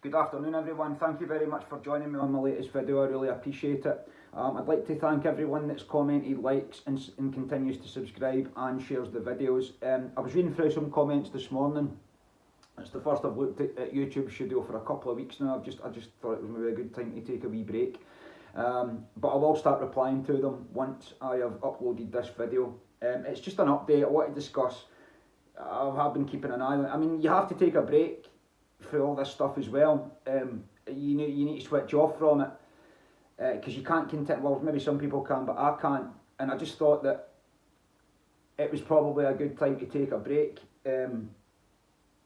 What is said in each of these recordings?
Good afternoon everyone, thank you very much for joining me on my latest video, I really appreciate it. I'd like to thank everyone that's commented, likes and continues to subscribe and shares the videos. I was reading through some comments this morning. It's the first I've looked at YouTube Studio for a couple of weeks now. I just thought it was maybe a good time to take a wee break. But I will start replying to them once I have uploaded this video. It's just an update I want to discuss. I have been keeping an eye on it. I mean, you have to take a break through all this stuff as well. You need to switch off from it because you can't continue. Well, maybe some people can, but I can't. And I just thought that it was probably a good time to take a break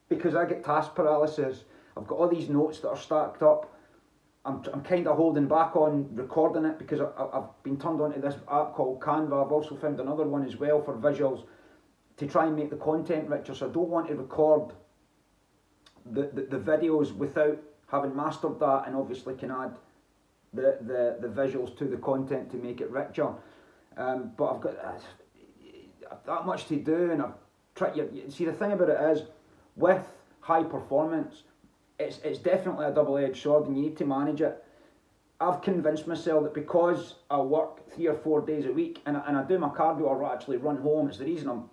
because I get task paralysis. I've got all these notes that are stacked up. I'm kind of holding back on recording it because I've been turned onto this app called Canva. I've also found another one as well for visuals to try and make the content richer. So I don't want to record the videos without having mastered that, and obviously can add the visuals to the content to make it richer. But I've got that much to do, and I've tried. See, the thing about it is, with high performance, it's definitely a double-edged sword, and you need to manage it. I've convinced myself that because I work 3 or 4 days a week, and I do my cardio or actually run home, it's the reason I'm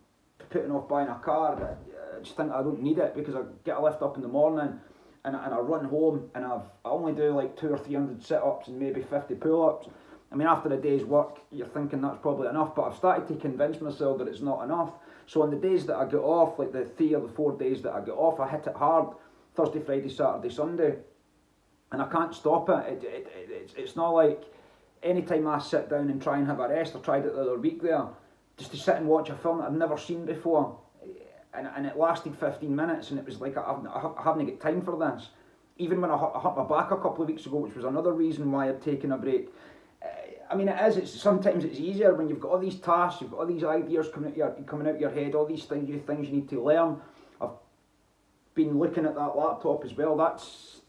putting off buying a car. I just think I don't need it because I get a lift up in the morning and I run home and I only do like 200 or 300 sit-ups and maybe 50 pull-ups. I mean, after a day's work, you're thinking that's probably enough, but I've started to convince myself that it's not enough. So on the days that I get off, like the 3 or the 4 days that I get off, I hit it hard, Thursday, Friday, Saturday, Sunday, and I can't stop it. It's not like any time I sit down and try and have a rest. I tried it the other week there, just to sit and watch a film that I've never seen before. And it lasted 15 minutes, and it was like I haven't got time for this. Even when I hurt my back a couple of weeks ago, which was another reason why I'd taken a break. I mean, sometimes it's easier when you've got all these tasks, you've got all these ideas coming out your head, all these things you need to learn. I've been looking at that laptop as well. That's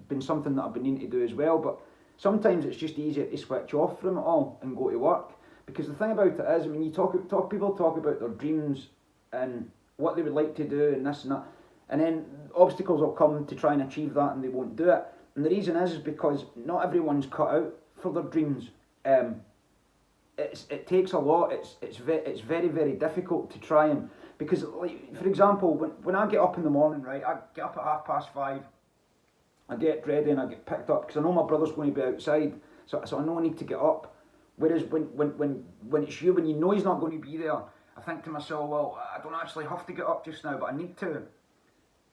been something that I've been needing to do as well. But sometimes it's just easier to switch off from it all and go to work. Because the thing about it is, I mean, people talk about their dreams and what they would like to do and this and that, and then obstacles will come to try and achieve that and they won't do it. And the reason is because not everyone's cut out for their dreams. It takes a lot. It's very, very difficult to try and, because, like, for example, when I get up in the morning, right, I get up at 5:30, I get ready and I get picked up because I know my brother's going to be outside, so I know I need to get up. Whereas when it's you, when you know he's not going to be there, I think to myself, well, I don't actually have to get up just now, but I need to.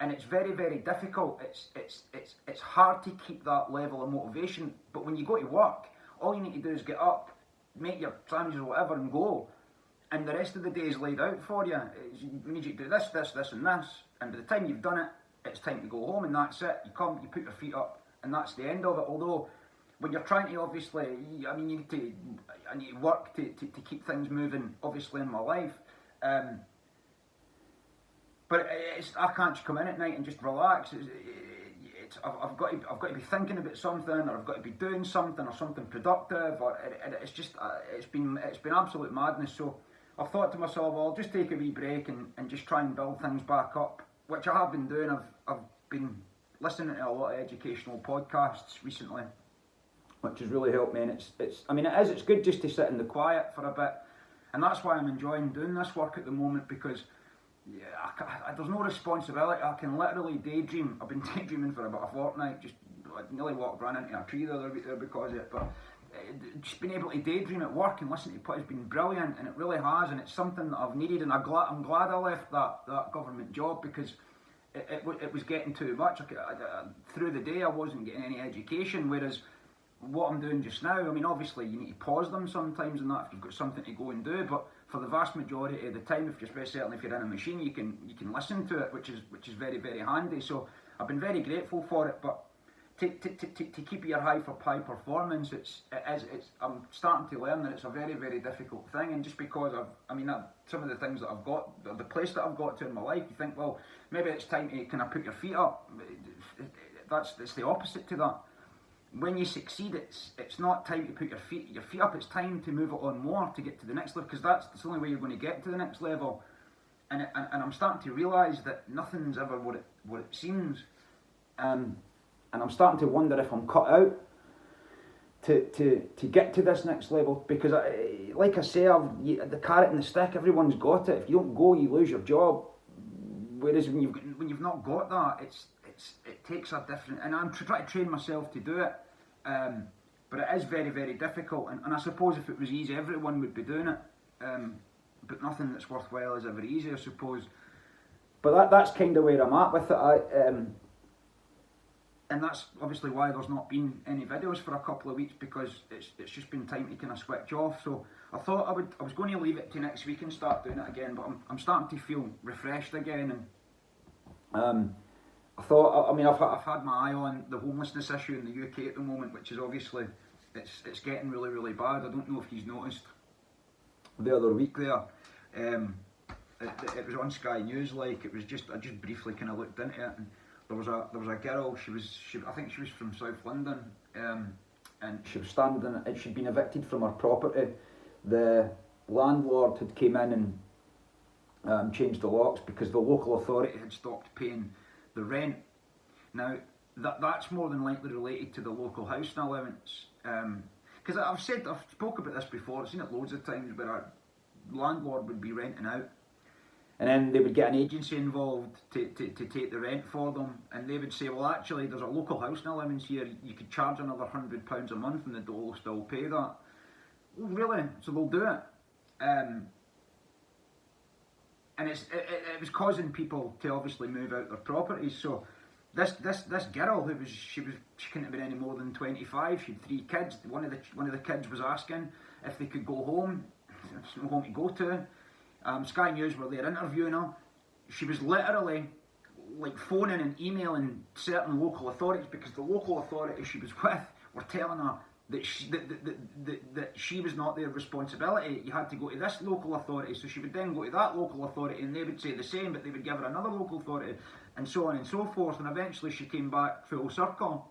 And it's very, very difficult. It's hard to keep that level of motivation. But when you go to work, all you need to do is get up, make your sandwiches or whatever and go. And the rest of the day is laid out for you. We need you to do this, this, this and this. And by the time you've done it, it's time to go home and that's it. You come, you put your feet up and that's the end of it. Although, when you're trying to, obviously, I mean, I need to work to keep things moving, obviously, in my life. But I can't just come in at night and just relax. I've got to be thinking about something, or I've got to be doing something, or something productive, or it's been absolute madness. So I thought to myself, well, I'll just take a wee break and just try and build things back up, which I have been doing. I've been listening to a lot of educational podcasts recently, which has really helped me, and it's good just to sit in the quiet for a bit, and that's why I'm enjoying doing this work at the moment, because there's no responsibility. I can literally daydream. I've been daydreaming for about a fortnight, I nearly ran into a tree the other week there because of it, but just being able to daydream at work and listen to it has been brilliant, and it really has, and it's something that I've needed, and I'm glad I left that government job, because it was getting too much. Through the day I wasn't getting any education, whereas what I'm doing just now, I mean, obviously you need to pause them sometimes and that if you've got something to go and do, but for the vast majority of the time, certainly if you're in a machine, you can listen to it, which is very, very handy. So I've been very grateful for it. But to keep your high performance, I'm starting to learn that it's a very, very difficult thing. And just because some of the things that I've got, the place that I've got to in my life, you think, well, maybe it's time to kind of put your feet up. It's the opposite to that. When you succeed, it's not time to put your feet up. It's time to move it on more to get to the next level, because that's the only way you're going to get to the next level. and I'm starting to realise that nothing's ever what it seems, and I'm starting to wonder if I'm cut out to get to this next level, because like I say, the carrot and the stick, everyone's got it. If you don't go, you lose your job. Whereas when you've not got that, it takes a different, and I'm trying to train myself to do it, but it is very, very difficult, and I suppose if it was easy, everyone would be doing it, but nothing that's worthwhile is ever easy, I suppose. But that's kind of where I'm at with it. And that's obviously why there's not been any videos for a couple of weeks, because it's just been time to kind of switch off. So I thought I was going to leave it to next week and start doing it again, but I'm starting to feel refreshed again, and I thought, I mean, I've had my eye on the homelessness issue in the UK at the moment, which is obviously it's getting really, really bad. I don't know if you've noticed the other week there. It was on Sky News, like I just briefly kind of looked into it, and there was a girl. I think she was from South London, and she was standing. She'd been evicted from her property. The landlord had came in and changed the locks because the local authority had stopped paying the rent. Now that's more than likely related to the local housing allowance. Because I've spoke about this before. I've seen it loads of times where a landlord would be renting out, and then they would get an agency involved to take the rent for them, and they would say, well, actually, there's a local housing allowance here, you could charge another £100 a month and the dole will still pay that. Well, really? So they'll do it. And it was causing people to obviously move out their properties. So this girl, she couldn't have been any more than 25, she had 3 kids. One of the kids was asking if they could go home. There's no home to go to. Sky News were there interviewing her. She was literally like phoning and emailing certain local authorities, because the local authorities she was with were telling her that she was not their responsibility. You had to go to this local authority. So she would then go to that local authority and they would say the same, but they would give her another local authority, and so on and so forth. And eventually she came back full circle.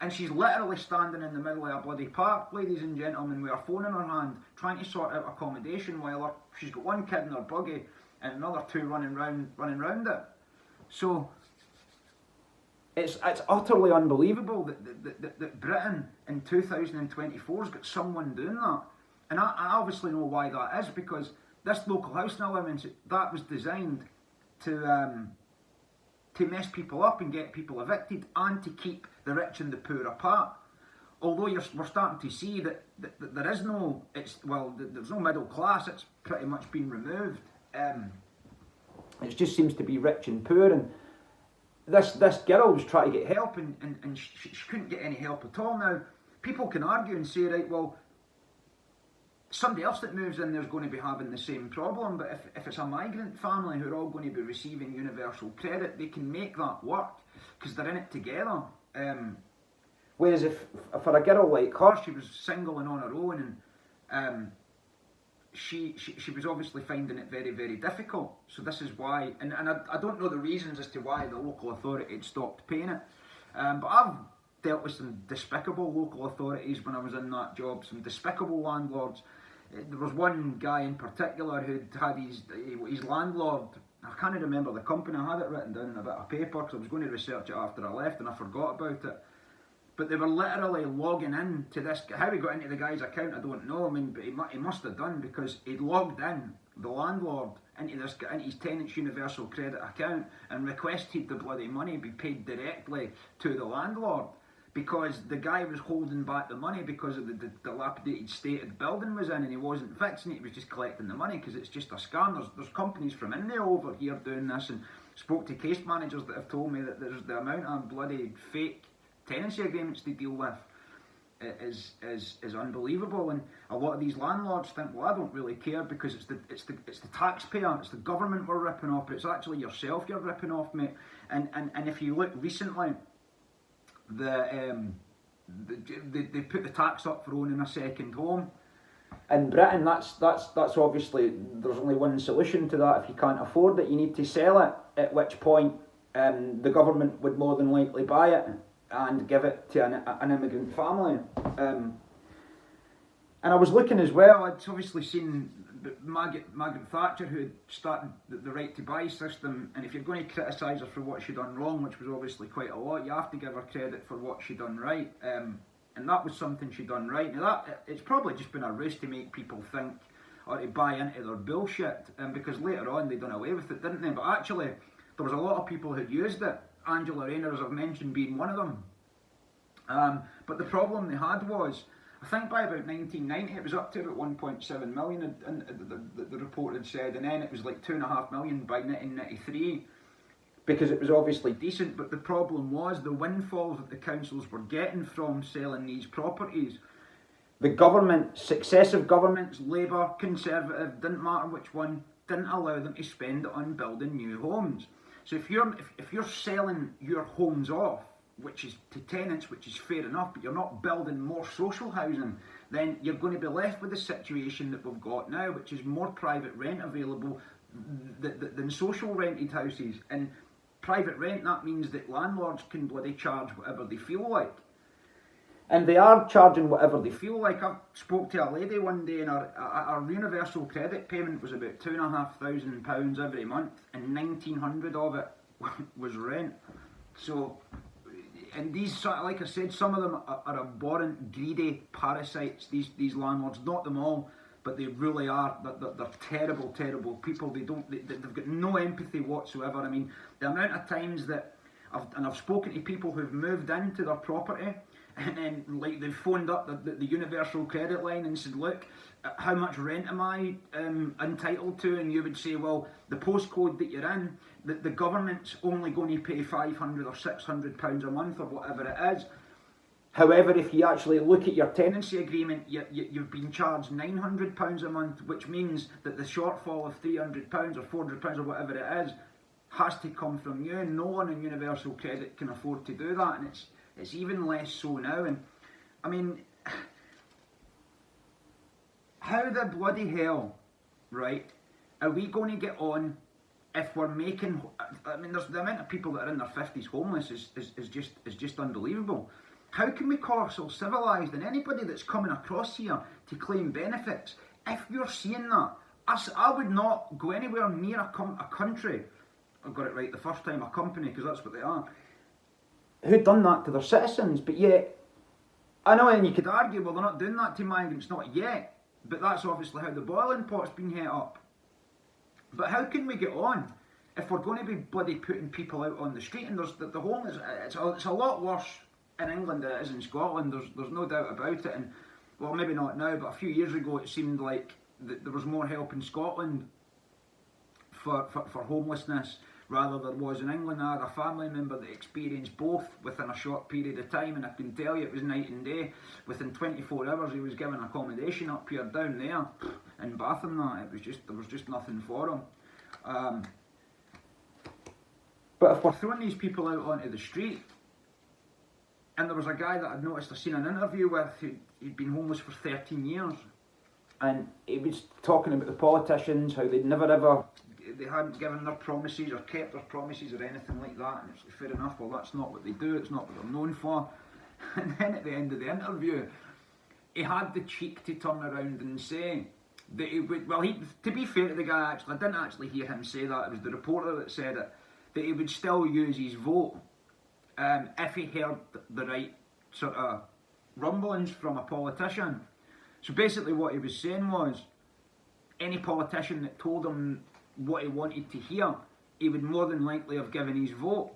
And she's literally standing in the middle of a bloody park, ladies and gentlemen, with her phone in her hand, trying to sort out accommodation while she's got 1 kid in her buggy and another 2 running round it. So it's utterly unbelievable that Britain in 2024 has got someone doing that. And I obviously know why that is, because this local housing allowance, that was designed to mess people up and get people evicted, and to keep the rich and the poor apart. Although we're starting to see that there is no, there's no middle class. It's pretty much been removed. It just seems to be rich and poor. And this girl was trying to get help, and she couldn't get any help at all. Now, people can argue and say, right, well, somebody else that moves in there's going to be having the same problem, but if it's a migrant family who are all going to be receiving universal credit, they can make that work because they're in it together. Whereas if for a girl like her, she was single and on her own, and she was obviously finding it very, very difficult. So this is why, and I don't know the reasons as to why the local authority had stopped paying it, but I've dealt with some despicable local authorities when I was in that job, some despicable landlords. There was one guy in particular who'd had his landlord, I can't remember the company, I had it written down in a bit of paper because I was going to research it after I left and I forgot about it. But they were literally logging in to this, how he got into the guy's account I don't know, I mean, but he must have done, because he'd logged in, the landlord, into his tenant's universal credit account and requested the bloody money be paid directly to the landlord, because the guy was holding back the money because of the dilapidated state of the building was in, and he wasn't fixing it, he was just collecting the money because it's just a scam. There's companies from India over here doing this, and spoke to case managers that have told me that there's the amount of bloody fake tenancy agreements they deal with is unbelievable. And a lot of these landlords think, well, I don't really care because it's the taxpayer, it's the government we're ripping off, but it's actually yourself you're ripping off, mate. And if you look recently, they put the tax up for owning a second home. In Britain, that's obviously, there's only one solution to that. If you can't afford it, you need to sell it, at which point the government would more than likely buy it and give it to an immigrant family. And I was looking as well, I'd obviously seen Margaret Thatcher, who had started the right to buy system, and if you're going to criticise her for what she'd done wrong, which was obviously quite a lot, you have to give her credit for what she'd done right. And that was something she'd done right. Now it's probably just been a ruse to make people think or to buy into their bullshit, because later on they done away with it, didn't they? But actually, there was a lot of people who used it. Angela Rayner, as I've mentioned, being one of them. But the problem they had was, I think by about 1990 it was up to about 1.7 million, and the report had said, and then it was like 2.5 million by 1993, because it was obviously decent. But the problem was the windfalls that the councils were getting from selling these properties. The government, successive governments, Labour, Conservative, didn't matter which one, didn't allow them to spend it on building new homes. So if you're selling your homes off, which is to tenants, which is fair enough, but you're not building more social housing, then you're going to be left with the situation that we've got now, which is more private rent available than social rented houses. And private rent, that means that landlords can bloody charge whatever they feel like. And they are charging whatever they feel like. I spoke to a lady one day, and our universal credit payment was about £2,500 every month, and 1,900 of it was rent. So, and these, like I said, some of them are abhorrent, greedy parasites, these landlords. Not them all, but they really are. They're terrible, terrible people. They've got no empathy whatsoever. I mean, the amount of times that I've spoken to people who've moved into their property, and then like they've phoned up the universal credit line and said, look, how much rent am I entitled to? And you would say, well, the postcode that you're in, the government's only going to pay £500 or £600 a month or whatever it is. However, if you actually look at your tenancy agreement, you've been charged £900 a month, which means that the shortfall of £300 or £400 or whatever it is has to come from you. No one in universal credit can afford to do that, and it's even less so now. And I mean, how the bloody hell, right, are we going to get on if we're making? I mean, there's the amount of people that are in their 50s homeless is just unbelievable. How can we call ourselves civilised? And anybody that's coming across here to claim benefits, if you're seeing that, I would not go anywhere near a country. I got it right the first time, a company, because that's what they are, who'd done that to their citizens. But yet, I know, and you could argue, well, they're not doing that to migrants, not yet, but that's obviously how the boiling pot's been het up. But how can we get on if we're going to be bloody putting people out on the street? And there's the homeless, it's a lot worse in England than it is in Scotland, there's no doubt about it. And well, maybe not now, but a few years ago it seemed like there was more help in Scotland for homelessness rather than there was in England. I had a family member that experienced both within a short period of time, and I can tell you it was night and day. Within 24 hours he was given accommodation up here, down there in Bath and that. There was just nothing for him. But if we're throwing these people out onto the street, and there was a guy that I'd noticed, I'd seen an interview with, who'd been homeless for 13 years, and he was talking about the politicians, how they hadn't given their promises or kept their promises or anything like that. And it's like, fair enough, well, that's not what they do, it's not what they're known for. And then at the end of the interview, he had the cheek to turn around and say that he would, well, to be fair to the guy, I didn't actually hear him say that, it was the reporter that said it, that he would still use his vote if he heard the right sort of rumblings from a politician. So basically what he was saying was, any politician that told him what he wanted to hear, he would more than likely have given his vote.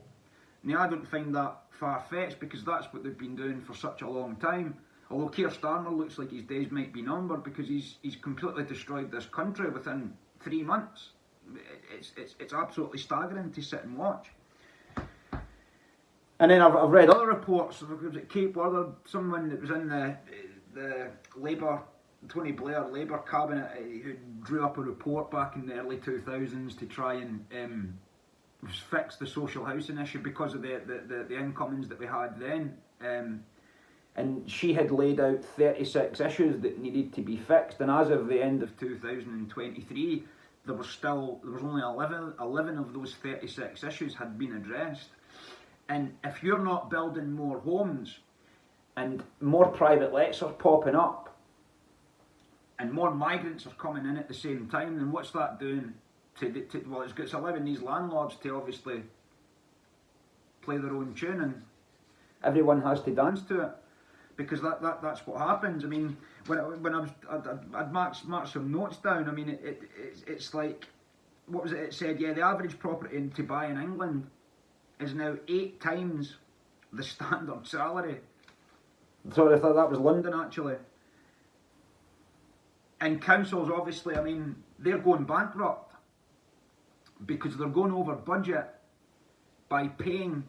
Now, I don't find that far-fetched, because that's what they've been doing for such a long time. Although Keir Starmer looks like his days might be numbered, because he's completely destroyed this country within 3 months. It's absolutely staggering to sit and watch. And then I've read other reports. Was it Kate Worther, someone that was in the Labour, Tony Blair Labour cabinet, who drew up a report back in the early 2000s to try and fix the social housing issue because of the incomings that we had then. And she had laid out 36 issues that needed to be fixed, and as of the end of 2023, there was only 11 of those 36 issues had been addressed. And if you're not building more homes and more private lets are popping up, and more migrants are coming in at the same time, then what's that doing well, it's allowing these landlords to obviously play their own tune, and everyone has to dance to it, because that's what happens. I mean, I'd marked some notes down. I mean, it's like, what was it? It said, yeah, the average property to buy in England is now 8 times the standard salary. Sorry, I thought that was London actually. And councils, obviously, I mean, they're going bankrupt because they're going over budget by paying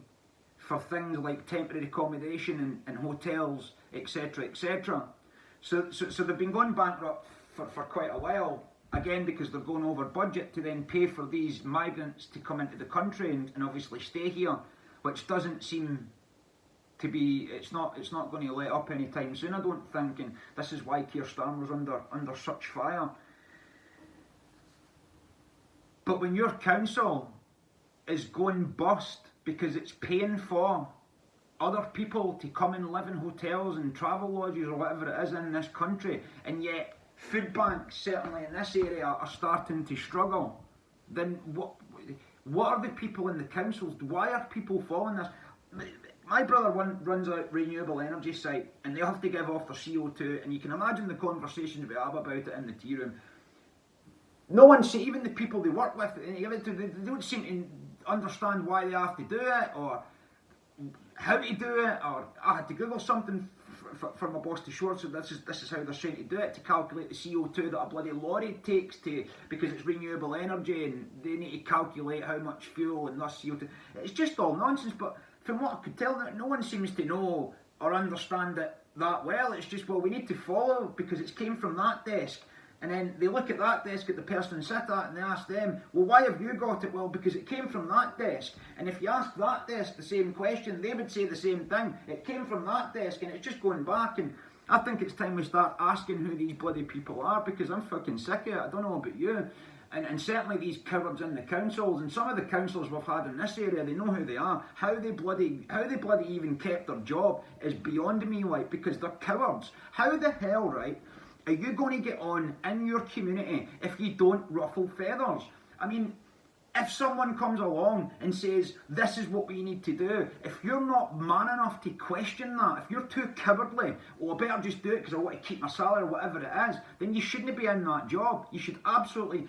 for things like temporary accommodation and hotels, etc., etc. So they've been going bankrupt for quite a while, again because they're going over budget to then pay for these migrants to come into the country and obviously stay here, which doesn't seem to be, it's not going to let up anytime soon, I don't think, and this is why Keir Starmer's under such fire. But when your council is going bust because it's paying for other people to come and live in hotels and travel lodges or whatever it is in this country, and yet food banks, certainly in this area, are starting to struggle, then what are the people in the councils? Why are people following this? My brother runs a renewable energy site, and they have to give off their CO2, and you can imagine the conversations we have about it in the tea room. No one, even the people they work with, they don't seem to understand why they have to do it, or how to do it, or I had to Google something for my boss to short, so this is how they're trying to do it, to calculate the CO2 that a bloody lorry takes because it's renewable energy, and they need to calculate how much fuel and thus CO2. It's just all nonsense, but from what I could tell, no one seems to know or understand it that well. It's just, well, we need to follow because it came from that desk. And then they look at that desk at the person sit at and they ask them, well, why have you got it? Well, because it came from that desk. And if you ask that desk the same question, they would say the same thing. It came from that desk, and it's just going back. And I think it's time we start asking who these bloody people are, because I'm fucking sick of it. I don't know about you. And certainly these cowards in the councils, and some of the councillors we've had in this area, they know who they are. How they bloody even kept their job is beyond me, like, because they're cowards. How the hell, right, are you going to get on in your community if you don't ruffle feathers? I mean, if someone comes along and says, this is what we need to do, if you're not man enough to question that, if you're too cowardly, I better just do it because I want to keep my salary or whatever it is, then you shouldn't be in that job. You should absolutely,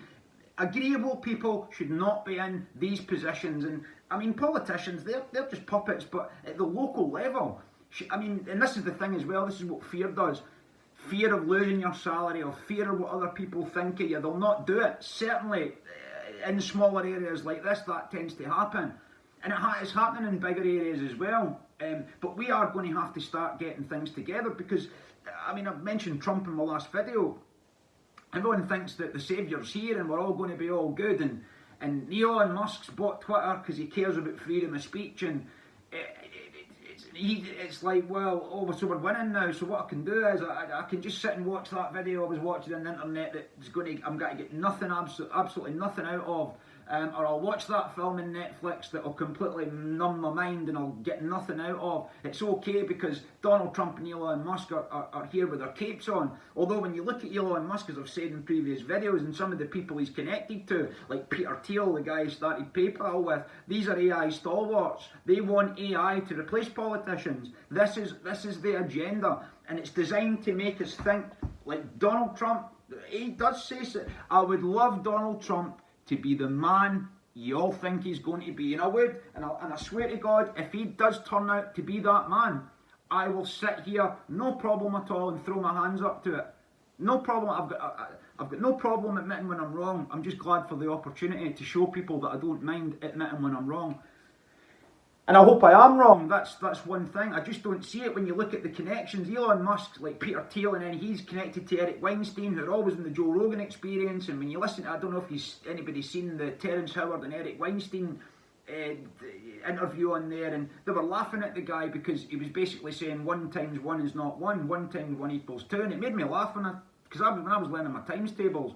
agreeable people should not be in these positions. And I mean, politicians, they're just puppets, but at the local level, I mean, and this is the thing as well, this is what fear does. Fear of losing your salary, or fear of what other people think of you, they'll not do it. Certainly in smaller areas like this, that tends to happen. And it's happening in bigger areas as well. But we are going to have to start getting things together, because, I mean, I've mentioned Trump in my last video. Everyone thinks that the saviour's here and we're all going to be all good. And Elon Musk's bought Twitter because he cares about freedom of speech, and it's like, well, so we're winning now, so what I can do is I can just sit and watch that video I was watching on the internet I'm going to get nothing, absolutely nothing out of, or I'll watch that film on Netflix that will completely numb my mind and I'll get nothing out of. It's okay because Donald Trump and Elon Musk are here with their capes on. Although when you look at Elon Musk, as I've said in previous videos, and some of the people he's connected to, like Peter Thiel, the guy he started PayPal with, these are AI stalwarts. They want AI to replace politicians. This is the agenda, and it's designed to make us think like Donald Trump. He does say so. I would love Donald Trump to be the man you all think he's going to be, and I would, and I swear to God, if he does turn out to be that man, I will sit here, no problem at all, and throw my hands up to it. No problem. I've got no problem admitting when I'm wrong. I'm just glad for the opportunity to show people that I don't mind admitting when I'm wrong. And I hope I am wrong. That's one thing. I just don't see it when you look at the connections. Elon Musk, like Peter Thiel, and then he's connected to Eric Weinstein, who are always in the Joe Rogan Experience. And when you listen, I don't know if anybody's seen the Terence Howard and Eric Weinstein interview on there, and they were laughing at the guy because he was basically saying 1 times 1 is not 1, 1 times 1 equals 2, and it made me laugh because when I was learning my times tables,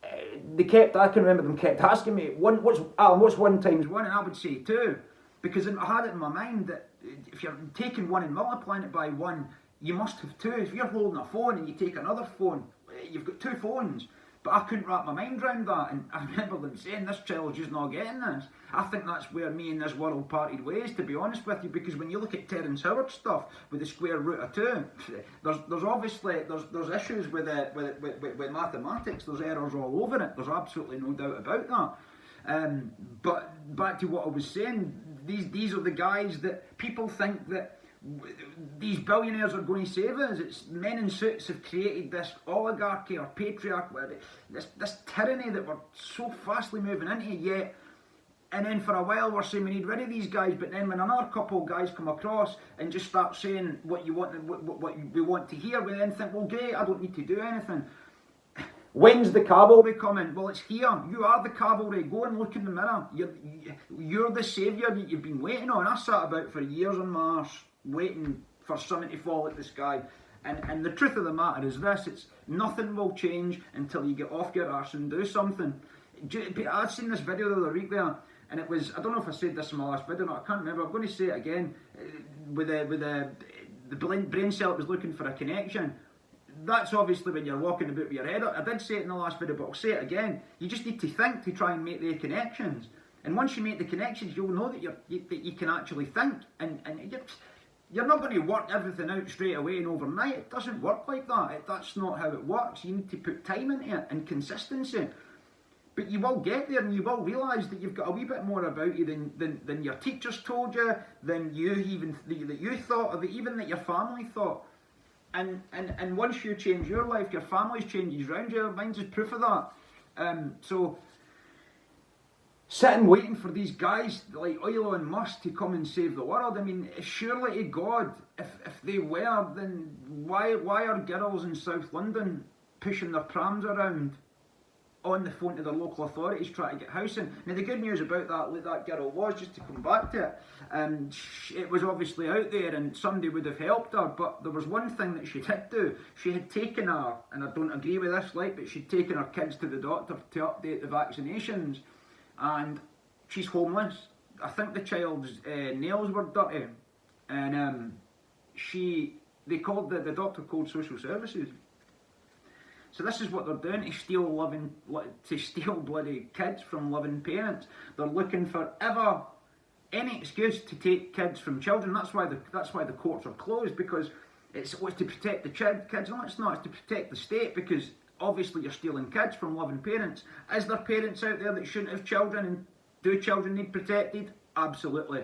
I can remember them kept asking me, what's 1 times 1, and I would say 2. Because I had it in my mind that if you're taking 1 and multiplying it by 1, you must have 2. If you're holding a phone and you take another phone, you've got 2 phones. But I couldn't wrap my mind around that, and I remember them saying, this child's just not getting this. I think that's where me and this world parted ways, to be honest with you, because when you look at Terence Howard's stuff with the square root of 2, there's obviously, there's issues with mathematics, there's errors all over it, there's absolutely no doubt about that. But back to what I was saying, these are the guys that people think that these billionaires are going to save us. It's men in suits have created this oligarchy or patriarch, this tyranny that we're so fastly moving into, yet, and then for a while we're saying we need rid of these guys, but then when another couple of guys come across and just start saying what you want, what we want to hear, we then think, well, great, I don't need to do anything. When's the cavalry coming? Well, it's here. You are the cavalry. Go and look in the mirror. You're the saviour that you've been waiting on. I sat about for years on my arse waiting for something to fall out the sky. And the truth of the matter is this, it's nothing will change until you get off your arse and do something. I'd seen this video the other week there, and it was, I don't know if I said this in my last video or not, I can't remember, I'm going to say it again, with the brain cell that was looking for a connection. That's obviously when you're walking about with your head up. I did say it in the last video, but I'll say it again. You just need to think to try and make the connections. And once you make the connections, you'll know that you can actually think. And you're not going to work everything out straight away and overnight. It doesn't work like that. That's not how it works. You need to put time into it and consistency. But you will get there, and you will realise that you've got a wee bit more about you than your teachers told you, than you even that you thought, or even that your family thought. And once you change your life, your family changes around you. Mine's just proof of that. So sitting waiting for these guys like Elon Musk to come and save the world. I mean, surely to God, if they were, then why are girls in South London pushing their prams around on the phone to their local authorities trying to get housing? Now the good news about that girl was, just to come back to it, it was obviously out there and somebody would have helped her, but there was one thing that she did do. She had taken her, and I don't agree with this, but she'd taken her kids to the doctor to update the vaccinations, and she's homeless. I think the child's nails were dirty, and the doctor called social services. So this is what they're doing, to steal bloody kids from loving parents. They're looking for any excuse to take kids from children. That's why the courts are closed, because it's to protect the kids. No, it's not. It's to protect the state, because obviously you're stealing kids from loving parents. Is there parents out there that shouldn't have children, and do children need protected? Absolutely.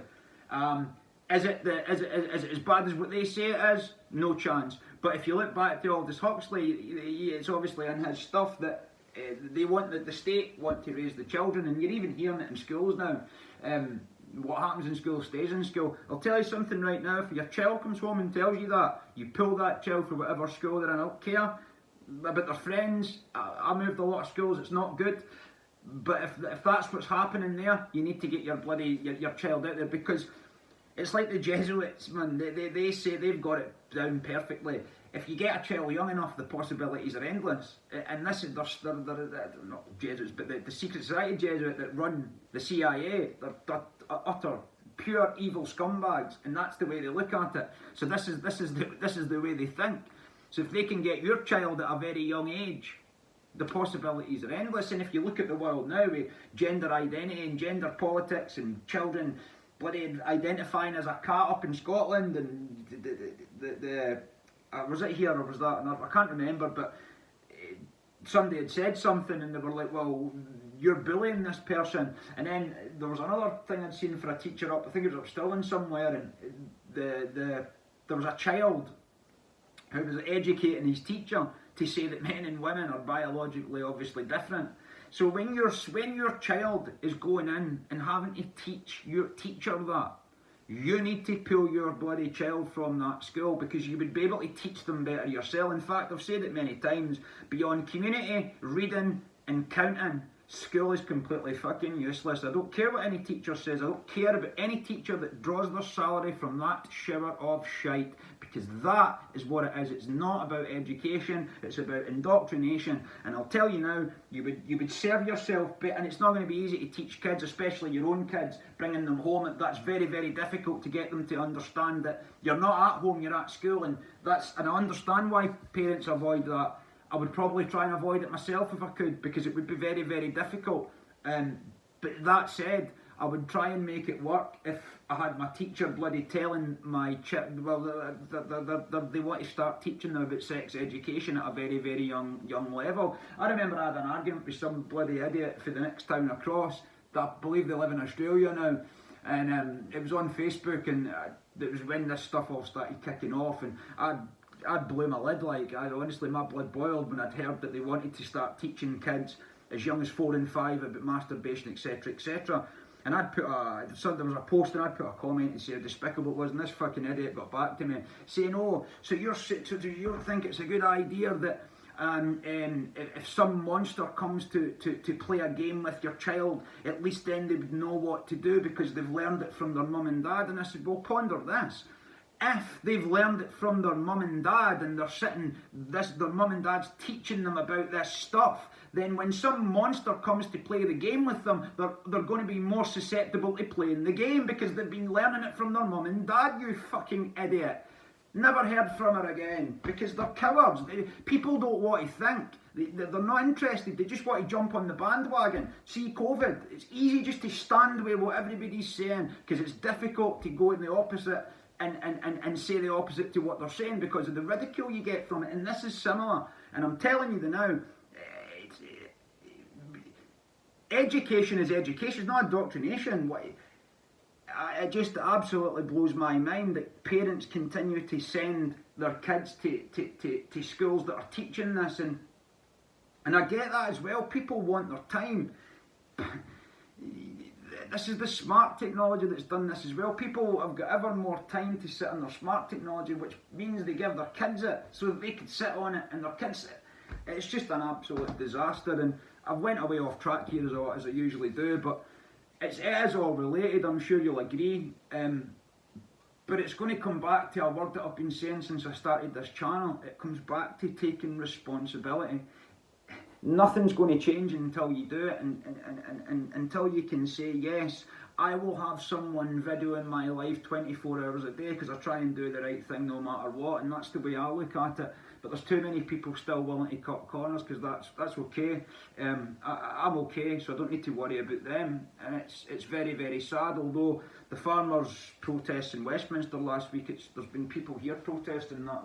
Is it as bad as what they say it is? No chance. But if you look back to Aldous Huxley, it's obviously in his stuff that they want that the state want to raise the children, and you're even hearing it in schools now. What happens in school stays in school. I'll tell you something right now. If your child comes home and tells you that, you pull that child for whatever school they're in. I don't care about their friends. I moved a lot of schools. It's not good. But if that's what's happening there, you need to get your child out there, because it's like the Jesuits, man. They say they've got it down perfectly. If you get a child young enough, the possibilities are endless. And this is not Jesuits, but the secret society Jesuit that run the CIA. They're utter pure evil scumbags, and that's the way they look at it. So this is the way they think. So if they can get your child at a very young age, the possibilities are endless. And if you look at the world now with gender identity and gender politics and children bloody identifying as a cat up in Scotland, and was it here or was that another? I can't remember, but somebody had said something and they were like, well, you're bullying this person. And then there was another thing I'd seen for a teacher up, I think it was up Stirling somewhere, and there was a child who was educating his teacher to say that men and women are biologically obviously different. So when your child is going in and having to teach your teacher that, you need to pull your bloody child from that school, because you would be able to teach them better yourself. In fact, I've said it many times, beyond community, reading and counting, school is completely fucking useless. I don't care what any teacher says. I don't care about any teacher that draws their salary from that shower of shite, because that is what it is. It's not about education, it's about indoctrination. And I'll tell you now, you would serve yourself, and it's not going to be easy to teach kids, especially your own kids, bringing them home. That's very, very difficult to get them to understand that you're not at home, you're at school, and I understand why parents avoid that. I would probably try and avoid it myself if I could, because it would be very, very difficult. But that said, I would try and make it work if I had my teacher bloody telling my they want to start teaching them about sex education at a very, very young level. I remember I had an argument with some bloody idiot for the next town across, that I believe they live in Australia now, and it was on Facebook, and it was when this stuff all started kicking off, and I blew my lid. Like, honestly, my blood boiled when I'd heard that they wanted to start teaching kids as young as 4 and 5 about masturbation, etc., etc. And I'd put there was a post, and I'd put a comment and say how despicable it was, and this fucking idiot got back to me saying, "Oh, so you don't think it's a good idea that if some monster comes to play a game with your child, at least then they would know what to do because they've learned it from their mum and dad?" And I said, well, ponder this. If they've learned it from their mum and dad, and their mum and dad's teaching them about this stuff, then when some monster comes to play the game with them, they're going to be more susceptible to playing the game because they've been learning it from their mum and dad, you fucking idiot. Never heard from her again, because they're cowards. People don't want to think. They're not interested. They just want to jump on the bandwagon. See, COVID, it's easy just to stand with what everybody's saying, because it's difficult to go in the opposite and say the opposite to what they're saying because of the ridicule you get from it. And this is similar. And I'm telling you now, education is education. It's not indoctrination. It just absolutely blows my mind that parents continue to send their kids to schools that are teaching this. And I get that as well. People want their time. This is the smart technology that's done this as well. People have got ever more time to sit on their smart technology, which means they give their kids it so that they can sit on it, and their kids. It's just an absolute disaster. And I've went away off track here as I usually do, but it is all related. I'm sure you'll agree. But it's going to come back to a word that I've been saying since I started this channel. It comes back to taking responsibility. Nothing's going to change until you do it, and until you can say, yes, I will have someone videoing my life 24 hours a day because I try and do the right thing no matter what, and that's the way I look at it. But there's too many people still willing to cut corners, because that's okay. I'm okay, so I don't need to worry about them. And it's very, very sad. Although the farmers' protests in Westminster last week, there's been people here protesting that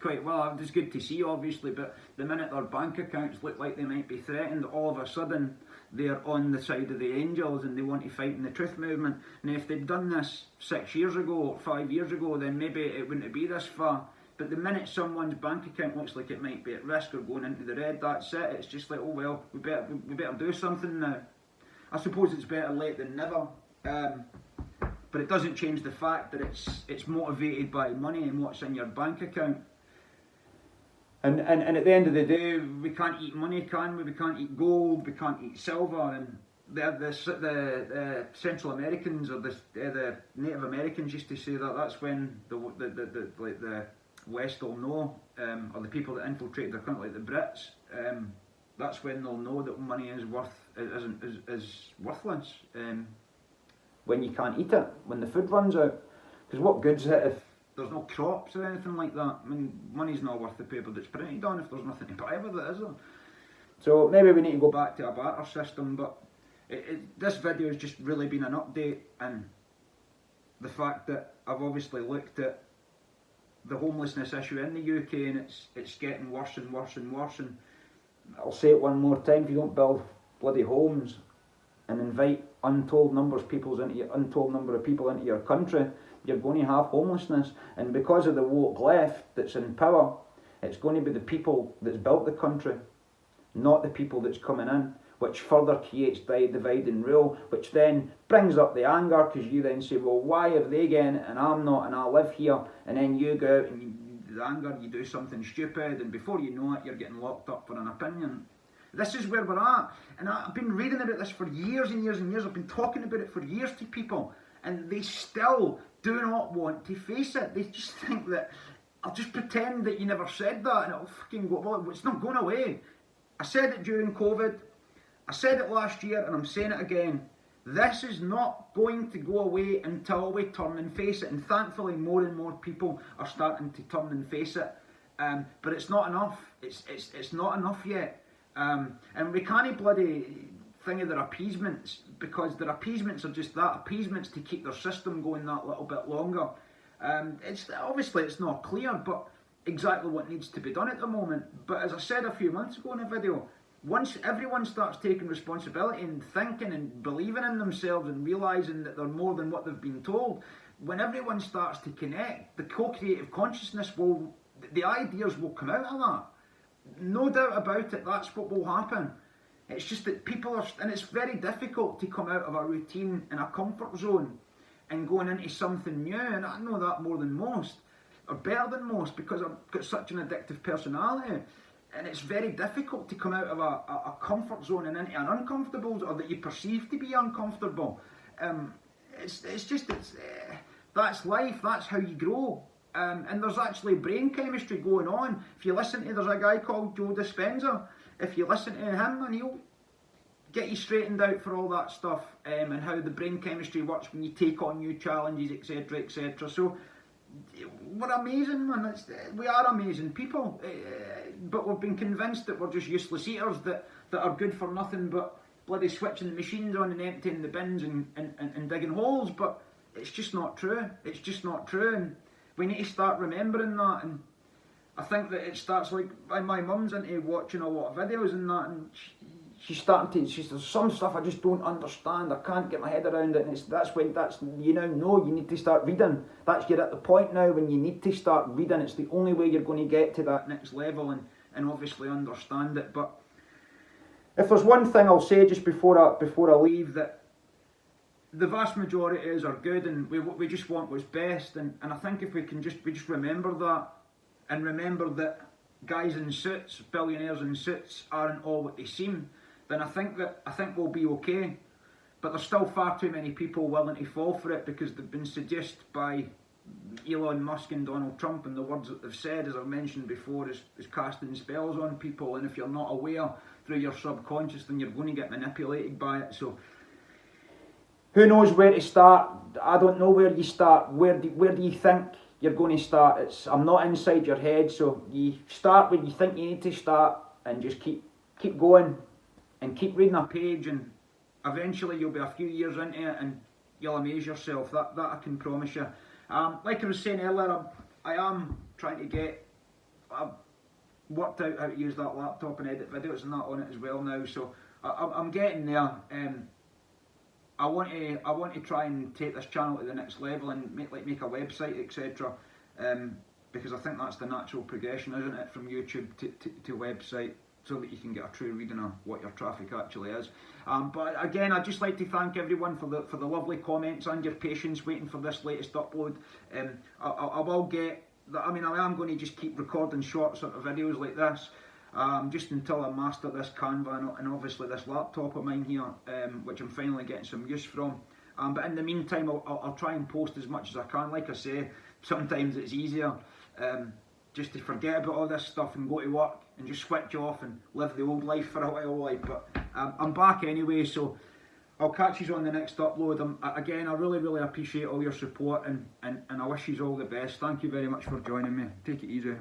quite well. It's good to see, obviously, but the minute their bank accounts look like they might be threatened, all of a sudden they're on the side of the angels and they want to fight in the truth movement. Now, if they'd done this 6 years ago or 5 years ago, then maybe it wouldn't be this far. But the minute someone's bank account looks like it might be at risk or going into the red, that's it. It's just like, oh well, we better do something now. I suppose it's better late than never. But it doesn't change the fact that it's motivated by money and what's in your bank account. And at the end of the day, we can't eat money, can we? We can't eat gold, we can't eat silver. And the Central Americans or the Native Americans used to say that's when the West will know, or the people that infiltrated their country, like the Brits, that's when they'll know that money is worthless. When you can't eat it, when the food runs out. Because what good's it if there's no crops or anything like that? I mean, money's not worth the paper that's printed on if there's nothing to buy with it, is there? So maybe we need to go back to a barter system, but this video has just really been an update, and the fact that I've obviously looked at the homelessness issue in the UK, and it's getting worse and worse and worse. And I'll say it one more time: if you don't build bloody homes and invite untold number of people into your country, you're going to have homelessness. And because of the woke left that's in power, it's going to be the people that's built the country, not the people that's coming in, which further creates divide and rule, which then brings up the anger, because you then say, well, why are they getting it and I'm not, and I live here? And then you go out and the anger, you do something stupid, and before you know it, you're getting locked up for an opinion. This is where we're at. And I've been reading about this for years and years and years. I've been talking about it for years to people, and they still do not want to face it. They just think that, I'll just pretend that you never said that and it'll fucking go, well, it's not going away. I said it during COVID, I said it last year, and I'm saying it again. This is not going to go away until we turn and face it, and thankfully more and more people are starting to turn and face it. but it's not enough. It's not enough yet. And we can't bloody thing of their appeasements, because their appeasements are just that, appeasements to keep their system going that little bit longer. It's obviously it's not clear, but exactly what needs to be done at the moment. But as I said a few months ago in a video, once everyone starts taking responsibility and thinking and believing in themselves and realising that they're more than what they've been told, when everyone starts to connect, the co-creative consciousness will, the ideas will come out of that. No doubt about it, that's what will happen. It's just that people are, and it's very difficult to come out of a routine and a comfort zone and going into something new, and I know that more than most, or better than most, because I've got such an addictive personality, and it's very difficult to come out of a comfort zone and into an uncomfortable, or that you perceive to be uncomfortable. That's life, that's how you grow. And there's actually brain chemistry going on. If you listen to, there's a guy called Joe Dispenza. If you listen to him, and he'll get you straightened out for all that stuff, and how the brain chemistry works when you take on new challenges, etc., etc. So we're amazing, man. We are amazing people, but we've been convinced that we're just useless eaters that are good for nothing but bloody switching the machines on and emptying the bins and digging holes. But it's just not true. It's just not true, and we need to start remembering that. And I think that it starts, like, my mum's into watching a lot of videos and that, and she's starting to, there's some stuff I just don't understand, I can't get my head around it, and you now know you need to start reading. You're at the point now when you need to start reading. It's the only way you're going to get to that next level and obviously understand it. But if there's one thing I'll say just before I leave, that the vast majority is are good, and we just want what's best, and I think if we just remember that, and remember that guys in suits, billionaires in suits, aren't all what they seem, then I think we'll be okay. But there's still far too many people willing to fall for it, because they've been seduced by Elon Musk and Donald Trump, and the words that they've said, as I've mentioned before, is casting spells on people, and if you're not aware through your subconscious, then you're going to get manipulated by it. So who knows where to start? I don't know where you start. Where do you think you're going to start? I'm not inside your head, so you start where you think you need to start, and just keep going, and keep reading a page, and eventually you'll be a few years into it, and you'll amaze yourself. That I can promise you. Like I was saying earlier, I am trying to get. I've worked out how to use that laptop and edit videos and that on it as well now, so I'm getting there. I want to try and take this channel to the next level and make a website, etc. Because I think that's the natural progression, isn't it, from YouTube to website, so that you can get a true reading of what your traffic actually is. But again, I'd just like to thank everyone for the lovely comments and your patience waiting for this latest upload. I will get. I mean, I am going to just keep recording short sort of videos like this. Just until I master this Canva and obviously this laptop of mine here, which I'm finally getting some use from. But in the meantime, I'll try and post as much as I can. Like I say, sometimes it's easier just to forget about all this stuff and go to work and just switch off and live the old life for a while. But I'm back anyway, so I'll catch you on the next upload. Again, I really appreciate all your support, and I wish you all the best. Thank you very much for joining me. Take it easy.